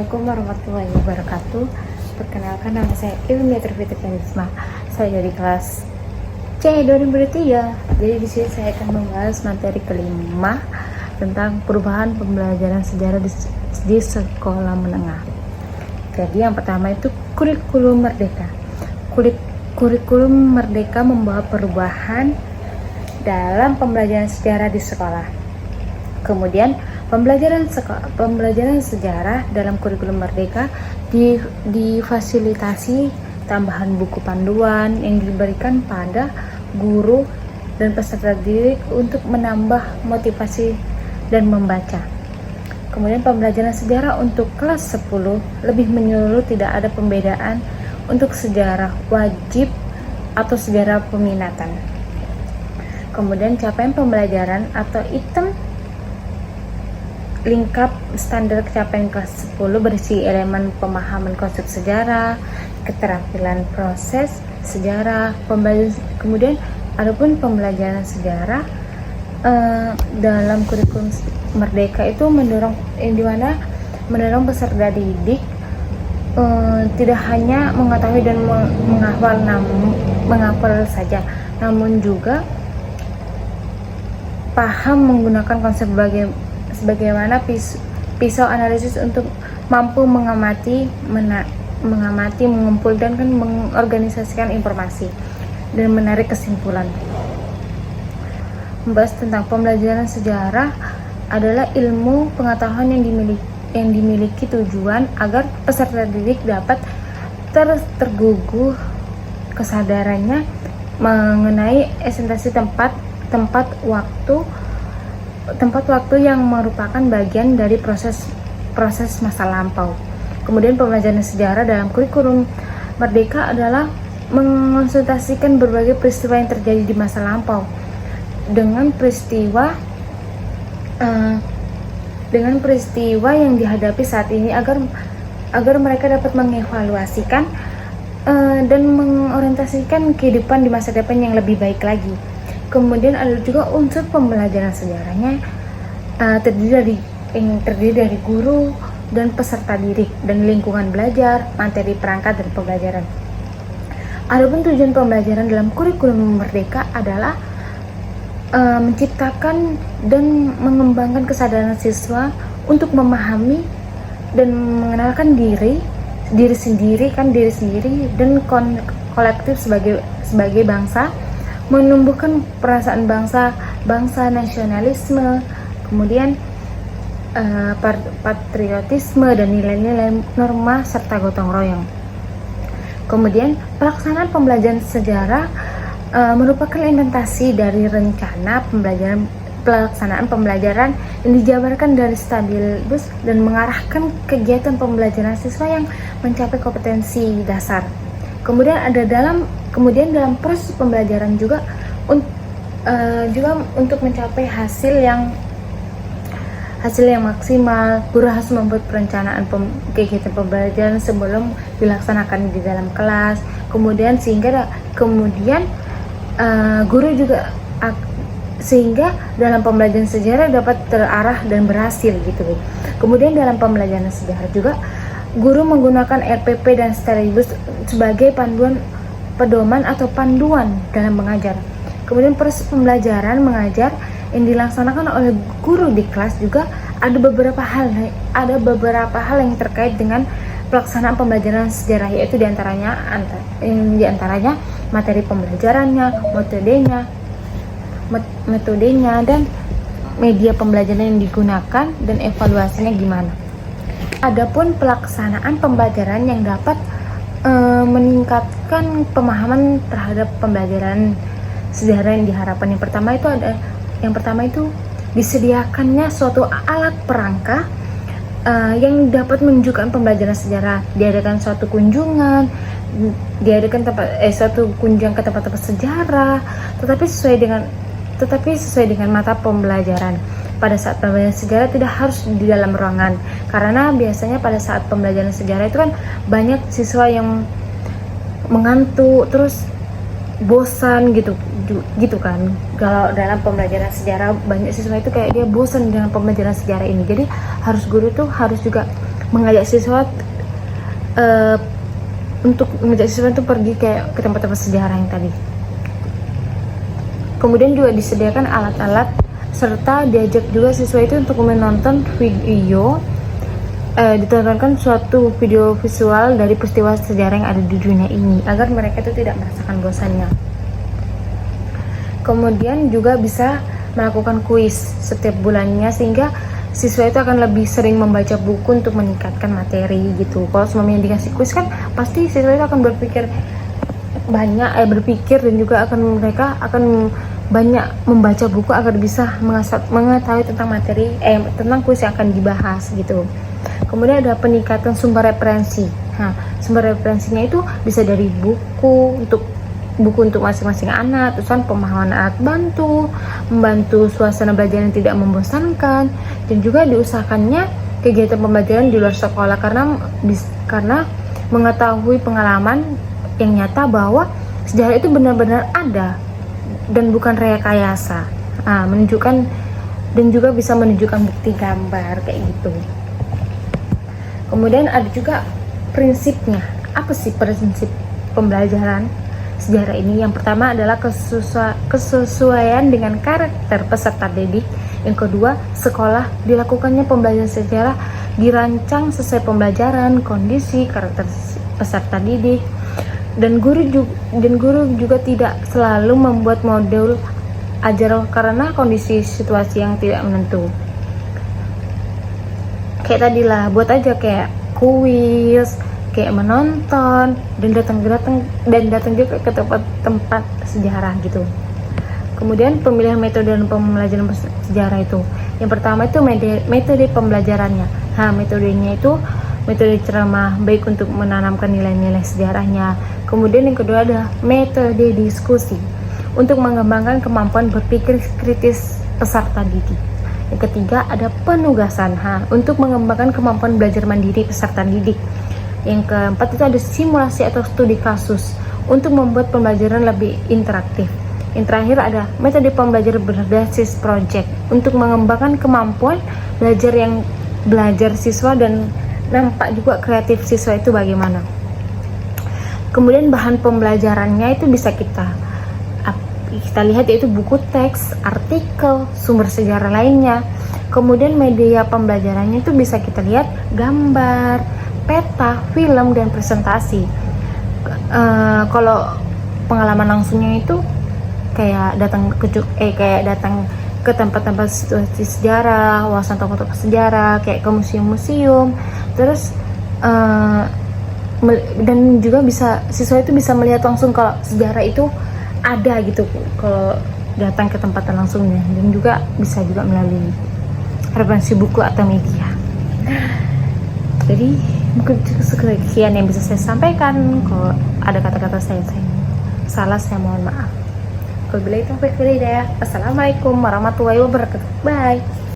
Assalamualaikum warahmatullahi wabarakatuh. Perkenalkan, nama saya Ilmia Trifitri Karisma. Saya dari kelas C 2003. Jadi di sini saya akan membahas materi kelima tentang perubahan pembelajaran sejarah di sekolah menengah. Jadi yang pertama itu kurikulum merdeka. Kurikulum merdeka membawa perubahan dalam pembelajaran sejarah di sekolah. Kemudian pembelajaran sejarah dalam kurikulum merdeka difasilitasi tambahan buku panduan yang diberikan pada guru dan peserta didik untuk menambah motivasi dan membaca. Kemudian pembelajaran sejarah untuk kelas 10 lebih menyeluruh, tidak ada pembedaan untuk sejarah wajib atau sejarah peminatan. Kemudian capaian pembelajaran atau item lingkap standar capaian kelas 10 berisi elemen pemahaman konsep sejarah, keterampilan proses sejarah, kemudian adapun pembelajaran sejarah dalam kurikulum merdeka itu mendorong peserta didik tidak hanya mengetahui dan menghafal saja, namun juga paham menggunakan konsep sebagaimana pisau analisis untuk mampu mengamati, mengumpulkan dan mengorganisasikan informasi dan menarik kesimpulan. Membahas tentang pembelajaran sejarah adalah ilmu pengetahuan yang dimiliki tujuan agar peserta didik dapat tergugah kesadarannya mengenai esensi tempat waktu yang merupakan bagian dari proses masa lampau. Kemudian pembelajaran sejarah dalam kurikulum merdeka adalah mengonsultasikan berbagai peristiwa yang terjadi di masa lampau dengan peristiwa yang dihadapi saat ini agar mereka dapat mengevaluasikan dan mengorientasikan kehidupan di masa depan yang lebih baik lagi. Kemudian ada juga unsur pembelajaran sejarahnya terdiri dari guru dan peserta didik dan lingkungan belajar, materi perangkat dan pembelajaran. Adapun tujuan pembelajaran dalam kurikulum merdeka adalah menciptakan dan mengembangkan kesadaran siswa untuk memahami dan mengenalkan diri sendiri dan kolektif sebagai bangsa, menumbuhkan perasaan bangsa nasionalisme, kemudian patriotisme dan nilai-nilai norma serta gotong royong. Kemudian pelaksanaan pembelajaran sejarah merupakan implementasi dari rencana pelaksanaan pembelajaran yang dijabarkan dari Stabilibus dan mengarahkan kegiatan pembelajaran siswa yang mencapai kompetensi dasar. Kemudian dalam proses pembelajaran juga untuk mencapai hasil yang maksimal, guru harus membuat perencanaan kegiatan pembelajaran sebelum dilaksanakan di dalam kelas. Kemudian sehingga dalam pembelajaran sejarah dapat terarah dan berhasil gitu. Kemudian dalam pembelajaran sejarah juga guru menggunakan RPP dan Stabilibus sebagai pedoman atau panduan dalam mengajar. Kemudian proses pembelajaran mengajar yang dilaksanakan oleh guru di kelas juga ada beberapa hal yang terkait dengan pelaksanaan pembelajaran sejarah, yaitu diantaranya materi pembelajarannya, metodenya dan media pembelajaran yang digunakan dan evaluasinya gimana. Adapun pelaksanaan pembelajaran yang dapat meningkatkan pemahaman terhadap pembelajaran sejarah yang diharapkan. Yang pertama itu disediakannya suatu alat perangkat yang dapat menunjukkan pembelajaran sejarah. Diadakan suatu kunjungan ke tempat-tempat sejarah, tetapi sesuai dengan mata pembelajaran. Pada saat pembelajaran sejarah tidak harus di dalam ruangan, karena biasanya pada saat pembelajaran sejarah itu kan banyak siswa yang mengantuk, terus bosan gitu kan. Kalau dalam pembelajaran sejarah banyak siswa itu kayak dia bosan dengan pembelajaran sejarah ini. Jadi guru tuh harus juga mengajak siswa untuk mengajak siswa itu pergi ke tempat-tempat sejarah yang tadi. Kemudian juga disediakan alat-alat serta diajak juga siswa itu untuk menonton video, ditontonkan suatu video visual dari peristiwa sejarah yang ada di dunia ini agar mereka itu tidak merasakan bosannya. Kemudian juga bisa melakukan kuis setiap bulannya sehingga siswa itu akan lebih sering membaca buku untuk meningkatkan materi gitu. Kalau semuanya dikasih kuis kan pasti siswa itu akan berpikir dan juga mereka akan banyak membaca buku agar bisa mengetahui tentang materi tentang kuis yang akan dibahas gitu. Kemudian ada peningkatan sumber referensi. Sumber referensinya itu bisa dari buku untuk masing-masing anak, terus pemahaman alat bantu, membantu suasana belajar yang tidak membosankan, dan juga diusahakannya kegiatan pembelajaran di luar sekolah karena mengetahui pengalaman yang nyata bahwa sejarah itu benar-benar ada dan bukan rekayasa. Menunjukkan dan juga bisa menunjukkan bukti gambar kayak gitu. Kemudian ada juga prinsipnya. Apa sih prinsip pembelajaran sejarah ini? Yang pertama adalah kesesuaian dengan karakter peserta didik. Yang kedua, sekolah dilakukannya pembelajaran sejarah dirancang sesuai pembelajaran, kondisi, karakter peserta didik. Dan guru juga tidak selalu membuat modul ajar karena kondisi situasi yang tidak menentu. Kayak tadilah, buat aja kayak kuis, kayak menonton dan datang juga ke tempat sejarah gitu. Kemudian pemilihan metode dan pembelajaran sejarah itu. Yang pertama itu metode pembelajarannya. Metodenya itu metode ceramah baik untuk menanamkan nilai-nilai sejarahnya. Kemudian yang kedua adalah metode diskusi untuk mengembangkan kemampuan berpikir kritis peserta didik. Yang ketiga ada penugasan untuk mengembangkan kemampuan belajar mandiri peserta didik. Yang keempat itu ada simulasi atau studi kasus untuk membuat pembelajaran lebih interaktif. Yang terakhir ada metode pembelajaran berbasis project untuk mengembangkan kemampuan belajar siswa dan nampak juga kreatif siswa itu bagaimana. Kemudian bahan pembelajarannya itu bisa kita lihat yaitu buku teks, artikel, sumber sejarah lainnya. Kemudian media pembelajarannya itu bisa kita lihat gambar, peta, film, dan presentasi. Kalau pengalaman langsungnya itu kayak datang ke tempat-tempat situasi sejarah, wawasan tokoh-tokoh sejarah, kayak ke museum-museum. Terus dan juga siswa itu bisa melihat langsung kalau sejarah itu ada gitu kalau datang ke tempatan langsungnya, dan juga bisa juga melalui referensi buku atau media. Jadi mungkin sekian yang bisa saya sampaikan. Kalau ada kata-kata saya salah, saya mohon maaf. Wabillahi taufiq wal hidayah. Assalamualaikum warahmatullahi wabarakatuh. Bye.